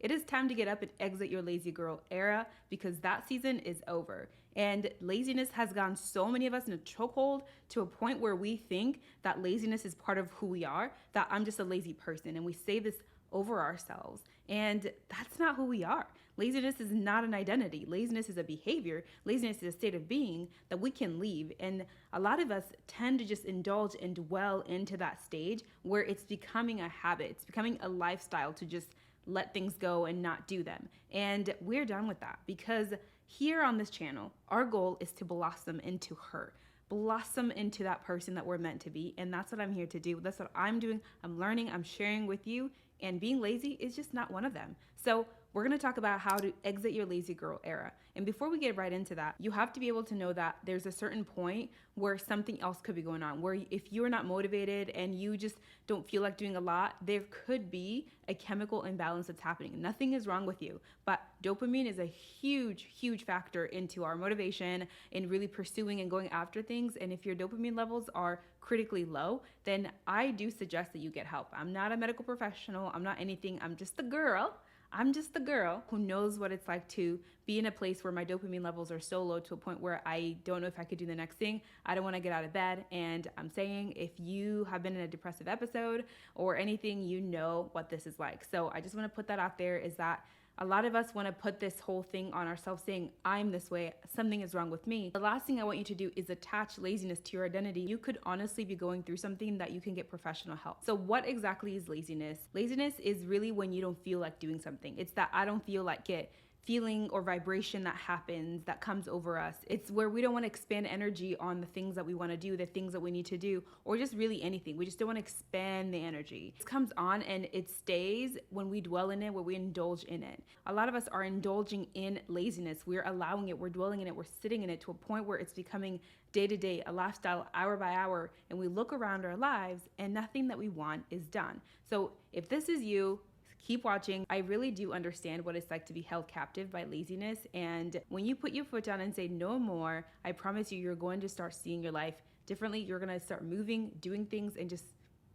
It is time to get up and exit your lazy girl era because that season is over. And laziness has gotten so many of us in a chokehold to a point where we think that laziness is part of who we are, that I'm just a lazy person. And we say this over ourselves. And that's not who we are. Laziness is not an identity. Laziness is a behavior. Laziness is a state of being that we can leave. And a lot of us tend to just indulge and dwell into that stage where it's becoming a habit. It's becoming a lifestyle to just let things go and not do them. And we're done with that because here on this channel, our goal is to blossom into her. Blossom into that person that we're meant to be. And that's what I'm here to do. That's what I'm doing. I'm learning, I'm sharing with you. And being lazy is just not one of them. So we're going to talk about how to exit your lazy girl era. And before we get right into that, you have to be able to know that there's a certain point where something else could be going on, where if you're not motivated and you just don't feel like doing a lot, there could be a chemical imbalance that's happening. Nothing is wrong with you, but dopamine is a huge, huge factor into our motivation in really pursuing and going after things. And if your dopamine levels are critically low, then I do suggest that you get help. I'm not a medical professional. I'm not anything. I'm just the girl who knows what it's like to be in a place where my dopamine levels are so low to a point where I don't know if I could do the next thing. I don't want to get out of bed. And I'm saying if you have been in a depressive episode or anything, you know what this is like. So I just want to put that out there, is that a lot of us want to put this whole thing on ourselves saying, I'm this way, something is wrong with me. The last thing I want you to do is attach laziness to your identity. You could honestly be going through something that you can get professional help. So what exactly is laziness? Laziness is really when you don't feel like doing something. It's that I don't feel like it feeling or vibration that happens, that comes over us. It's where we don't want to expand energy on the things that we want to do, the things that we need to do, or just really anything. We just don't want to expand the energy. It comes on and it stays when we dwell in it, where we indulge in it. A lot of us are indulging in laziness. We're allowing it, we're dwelling in it, we're sitting in it to a point where it's becoming day to day, a lifestyle, hour by hour, and we look around our lives and nothing that we want is done. So if this is you, keep watching. I really do understand what it's like to be held captive by laziness. And when you put your foot down and say no more, I promise you, you're going to start seeing your life differently. You're going to start moving, doing things, and just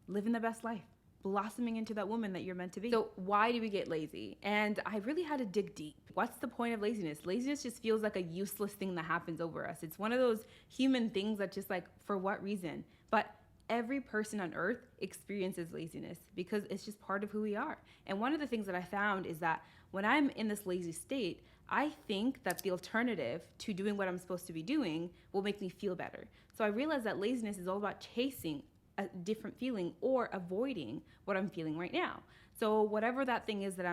living the best life, blossoming into that woman that you're meant to be. So why do we get lazy? And I really had to dig deep. What's the point of laziness? Laziness just feels like a useless thing that happens over us. It's one of those human things that just like, for what reason? But every person on earth experiences laziness because it's just part of who we are. And one of the things that I found is that when I'm in this lazy state, I think that the alternative to doing what I'm supposed to be doing will make me feel better. So I realized that laziness is all about chasing a different feeling or avoiding what I'm feeling right now. So whatever that thing is that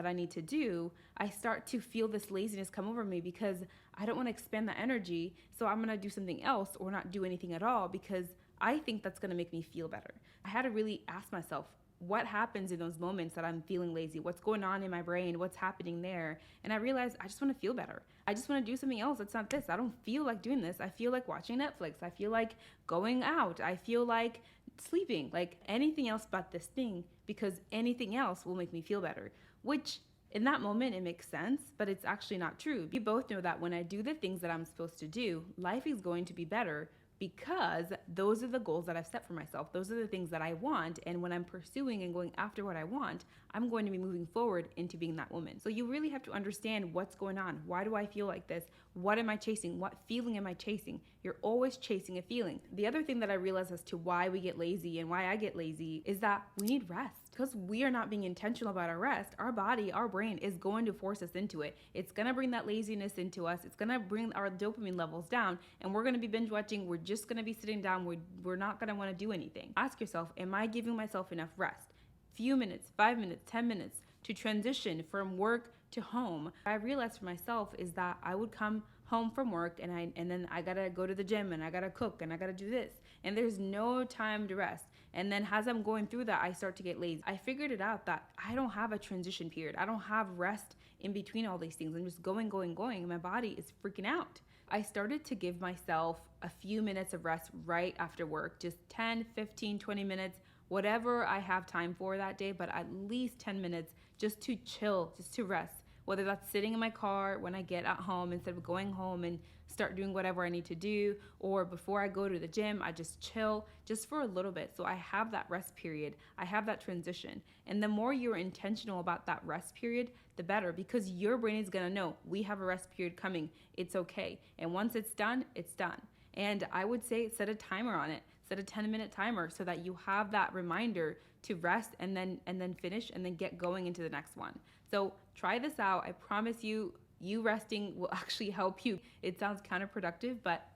I need to do, I start to feel this laziness come over me because I don't want to expend the energy. So I'm going to do something else or not do anything at all because I think that's going to make me feel better. I had to really ask myself, what happens in those moments that I'm feeling lazy? What's going on in my brain? What's happening there? And I realized I just want to feel better. I just want to do something else that's not this. I don't feel like doing this. I feel like watching Netflix. I feel like going out. I feel like sleeping, like anything else but this thing, because anything else will make me feel better, which in that moment, it makes sense, but it's actually not true. We both know that when I do the things that I'm supposed to do, life is going to be better because those are the goals that I've set for myself. Those are the things that I want. And when I'm pursuing and going after what I want, I'm going to be moving forward into being that woman. So you really have to understand what's going on. Why do I feel like this? What am I chasing? What feeling am I chasing? You're always chasing a feeling. The other thing that I realize as to why we get lazy and why I get lazy is that we need rest. Because we are not being intentional about our rest, our body, our brain is going to force us into it. It's going to bring that laziness into us. It's going to bring our dopamine levels down, and we're going to be binge watching. We're just going to be sitting down. We're not going to want to do anything. Ask yourself, am I giving myself enough rest? Few minutes, 5 minutes, 10 minutes to transition from work to home. What I realized for myself is that I would come home from work and then I gotta go to the gym and I gotta cook and I gotta do this, and there's no time to rest. And then as I'm going through that, I start to get lazy. I figured it out that I don't have a transition period. I don't have rest in between all these things. I'm just going, and my body is freaking out. I started to give myself a few minutes of rest right after work, just 10, 15, 20 minutes, whatever I have time for that day, but at least 10 minutes just to chill, just to rest. whether that's sitting in my car when I get at home instead of going home and start doing whatever I need to do, or before I go to the gym, I just chill just for a little bit. So I have that rest period, I have that transition. And the more you're intentional about that rest period, the better, because your brain is gonna know we have a rest period coming. It's okay. And once it's done, it's done. And I would say set a timer on it. Set a 10-minute timer so that you have that reminder to rest and then finish and then get going into the next one. So try this out. I promise you, resting will actually help you. It sounds counterproductive, but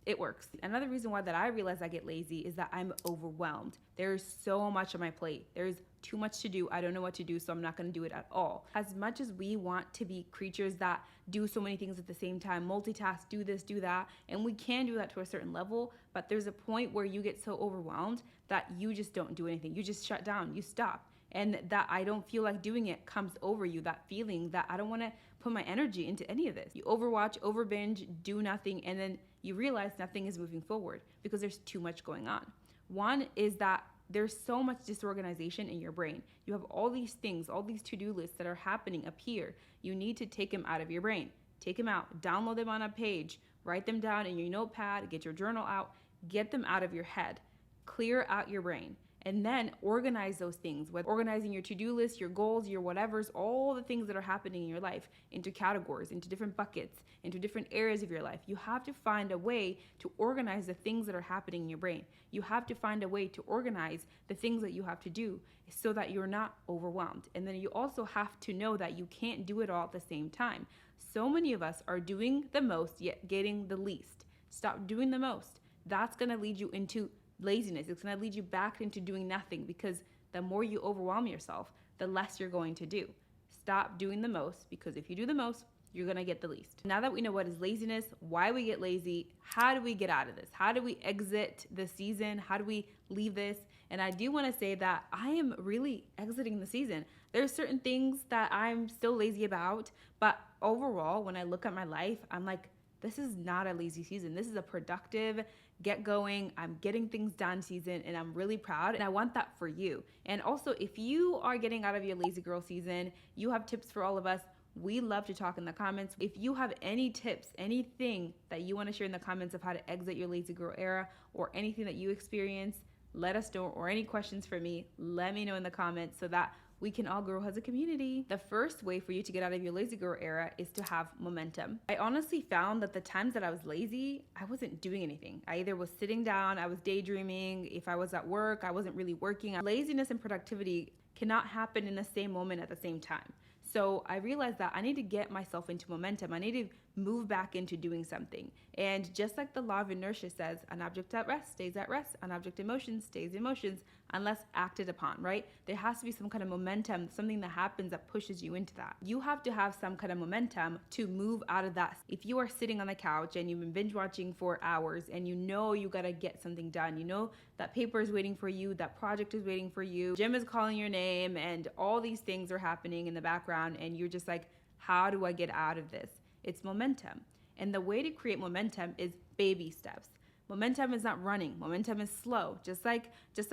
it works. Another reason why that I realize I get lazy is that I'm overwhelmed. There's so much on my plate. There's too much to do. I don't know what to do, so I'm not going to do it at all. As much as we want to be creatures that do so many things at the same time, multitask, do this, do that, and we can do that to a certain level, but there's a point where you get so overwhelmed that you just don't do anything. You just shut down. You stop. And that I don't feel like doing it comes over you, that feeling that I don't want to put my energy into any of this. You overwatch, over binge, do nothing, and then you realize nothing is moving forward because there's too much going on. One is that there's so much disorganization in your brain. You have all these things, all these to-do lists that are happening up here. You need to take them out of your brain. Take them out, download them on a page, write them down in your notepad, get your journal out, get them out of your head, clear out your brain. And then organize those things, whether organizing your to-do list, your goals, your whatevers, all the things that are happening in your life into categories, into different buckets, into different areas of your life. You have to find a way to organize the things that are happening in your brain. You have to find a way to organize the things that you have to do so that you're not overwhelmed. And then you also have to know that you can't do it all at the same time. So many of us are doing the most, yet getting the least. Stop doing the most. That's gonna lead you into laziness. It's going to lead you back into doing nothing, because the more you overwhelm yourself, the less you're going to do. Stop doing the most, because if you do the most, you're going to get the least. Now that we know what is laziness, why we get lazy, how do we get out of this? How do we exit the season? How do we leave this? And I do want to say that I am really exiting the season. There's certain things that I'm still lazy about, but overall, when I look at my life, I'm like, this is not a lazy season. This is a productive, get going, I'm getting things done season, and I'm really proud, and I want that for you. And also, if you are getting out of your lazy girl season, you have tips for all of us. We love to talk in the comments. If you have any tips, anything that you want to share in the comments of how to exit your lazy girl era, or anything that you experience, let us know, or any questions for me, let me know in the comments so that we can all grow as a community. The first way for you to get out of your lazy girl era is to have momentum. I honestly found that the times that I was lazy, I wasn't doing anything. I either was sitting down, I was daydreaming. If I was at work, I wasn't really working. Laziness and productivity cannot happen in the same moment at the same time. So I realized that I need to get myself into momentum. I need to move back into doing something. And just like the law of inertia says, an object at rest stays at rest, an object in motion stays in motions unless acted upon, right? There has to be some kind of momentum, something that happens that pushes you into that. You have to have some kind of momentum to move out of that. If you are sitting on the couch and you've been binge watching for hours and you know you gotta get something done, you know that paper is waiting for you, that project is waiting for you, gym is calling your name, and all these things are happening in the background, and you're just like, how do I get out of this? It's momentum. And the way to create momentum is baby steps. Momentum is not running. Momentum is slow. Just like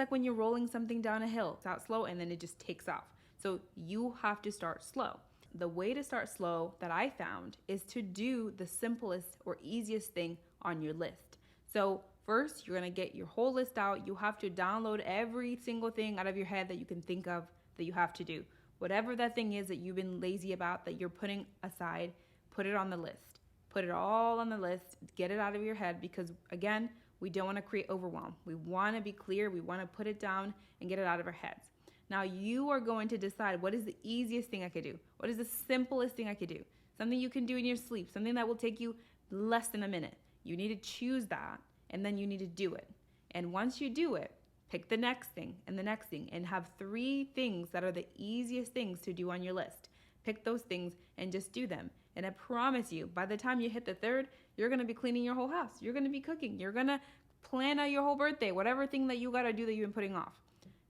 when you're rolling something down a hill. It's out slow and then it just takes off. So you have to start slow. The way to start slow that I found is to do the simplest or easiest thing on your list. So first, you're going to get your whole list out. You have to download every single thing out of your head that you can think of that you have to do. Whatever that thing is that you've been lazy about, that you're putting aside, put it on the list. Put it all on the list. Get it out of your head, because again, we don't want to create overwhelm. We want to be clear. We want to put it down and get it out of our heads. Now you are going to decide, what is the easiest thing I could do? What is the simplest thing I could do? Something you can do in your sleep, something that will take you less than a minute. You need to choose that, and then you need to do it. And once you do it, pick the next thing and the next thing, and have 3 things that are the easiest things to do on your list. Pick those things and just do them. And I promise you, by the time you hit the 3rd, you're going to be cleaning your whole house. You're going to be cooking. You're going to plan out your whole birthday, whatever thing that you got to do that you've been putting off.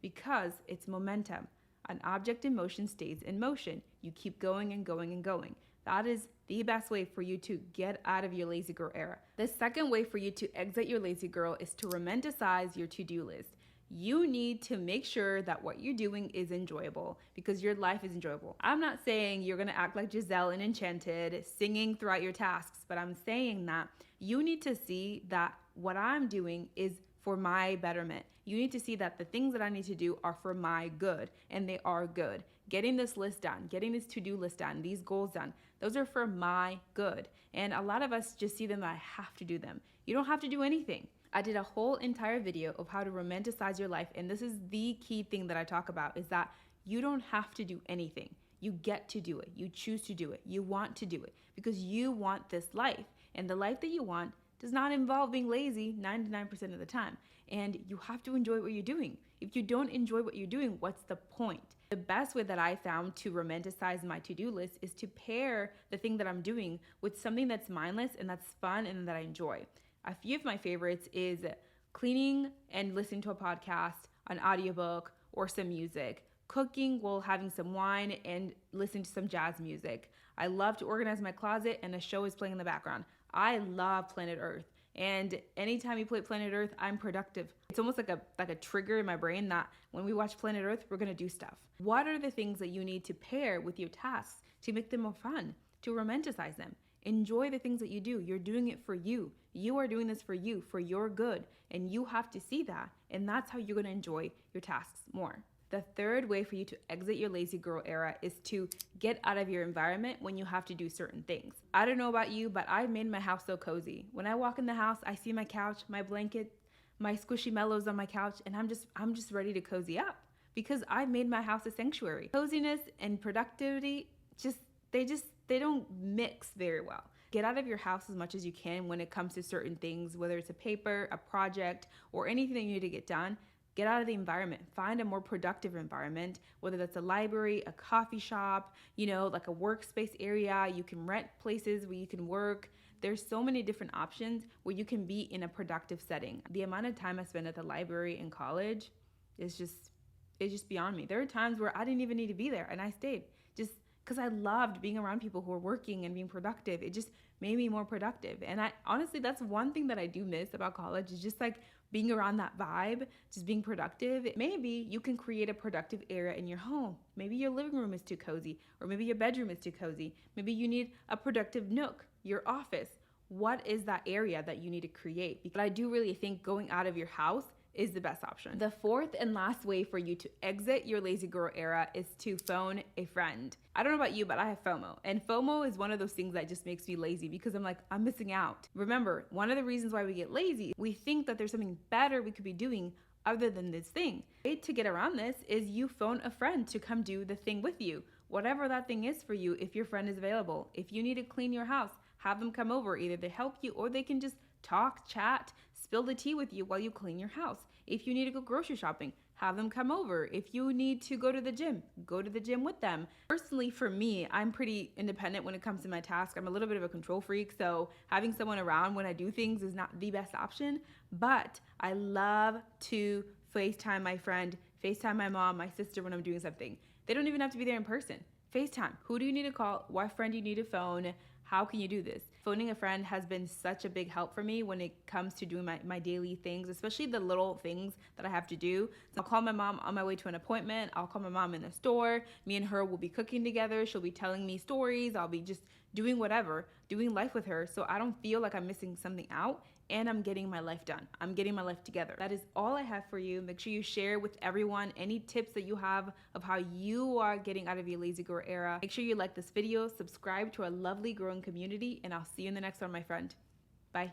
Because it's momentum. An object in motion stays in motion. You keep going and going and going. That is the best way for you to get out of your lazy girl era. The second way for you to exit your lazy girl is to romanticize your to-do list. You need to make sure that what you're doing is enjoyable because your life is enjoyable. I'm not saying you're gonna act like Giselle in Enchanted, singing throughout your tasks, but I'm saying that you need to see that what I'm doing is for my betterment. You need to see that the things that I need to do are for my good, and they are good. Getting this list done, getting this to-do list done, these goals done, those are for my good. And a lot of us just see them that I have to do them. You don't have to do anything. I did a whole entire video of how to romanticize your life, and this is the key thing that I talk about, is that you don't have to do anything. You get to do it. You choose to do it. You want to do it because you want this life. And the life that you want does not involve being lazy 99% of the time. And you have to enjoy what you're doing. If you don't enjoy what you're doing, what's the point? The best way that I found to romanticize my to-do list is to pair the thing that I'm doing with something that's mindless and that's fun and that I enjoy. A few of my favorites is cleaning and listening to a podcast, an audiobook, or some music. Cooking while having some wine and listening to some jazz music. I love to organize my closet and a show is playing in the background. I love Planet Earth. And anytime you play Planet Earth, I'm productive. It's almost like a trigger in my brain that when we watch Planet Earth, we're gonna do stuff. What are the things that you need to pair with your tasks to make them more fun, to romanticize them? Enjoy the things that you do. You're doing it for you. You are doing this for you, for your good. And you have to see that. And that's how you're gonna enjoy your tasks more. The third way for you to exit your lazy girl era is to get out of your environment when you have to do certain things. I don't know about you, but I've made my house so cozy. When I walk in the house, I see my couch, my blanket, my squishy mellows on my couch, and I'm just ready to cozy up because I've made my house a sanctuary. Coziness and productivity they don't mix very well. Get out of your house as much as you can when it comes to certain things, whether it's a paper, a project, or anything that you need to get done. Get out of the environment. Find a more productive environment, whether that's a library, a coffee shop, like a workspace area. You can rent places where you can work. There's so many different options where you can be in a productive setting. The amount of time I spent at the library in college is just beyond me. There are times where I didn't even need to be there and I stayed just because I loved being around people who were working and being productive. It just made me more productive. And I honestly, that's one thing that I do miss about college is just like being around that vibe, just being productive. Maybe you can create a productive area in your home. Maybe your living room is too cozy, or maybe your bedroom is too cozy. Maybe you need a productive nook, your office. What is that area that you need to create? But I do really think going out of your house is the best option. The fourth and last way for you to exit your lazy girl era is to phone a friend. I don't know about you, but I have FOMO. And FOMO is one of those things that just makes me lazy because I'm like, I'm missing out. Remember, one of the reasons why we get lazy, we think that there's something better we could be doing other than this thing. The way to get around this is you phone a friend to come do the thing with you. Whatever that thing is for you, if your friend is available. If you need to clean your house, have them come over. Either they help you or they can just talk, chat, spill the tea with you while you clean your house. If you need to go grocery shopping, have them come over. If you need to go to the gym, go to the gym with them. Personally, for me, I'm pretty independent when it comes to my task. I'm a little bit of a control freak, so having someone around when I do things is not the best option, but I love to FaceTime my friend, FaceTime my mom, my sister when I'm doing something. They don't even have to be there in person. FaceTime. Who do you need to call? What friend do you need to phone? How can you do this? Phoning a friend has been such a big help for me when it comes to doing my daily things, especially the little things that I have to do. So I'll call my mom on my way to an appointment. I'll call my mom in the store. Me and her will be cooking together. She'll be telling me stories. I'll be just doing whatever, doing life with her. So I don't feel like I'm missing something out and I'm getting my life done. I'm getting my life together. That is all I have for you. Make sure you share with everyone any tips that you have of how you are getting out of your lazy girl era. Make sure you like this video, subscribe to our lovely growing community, and I'll see you in the next one, my friend. Bye.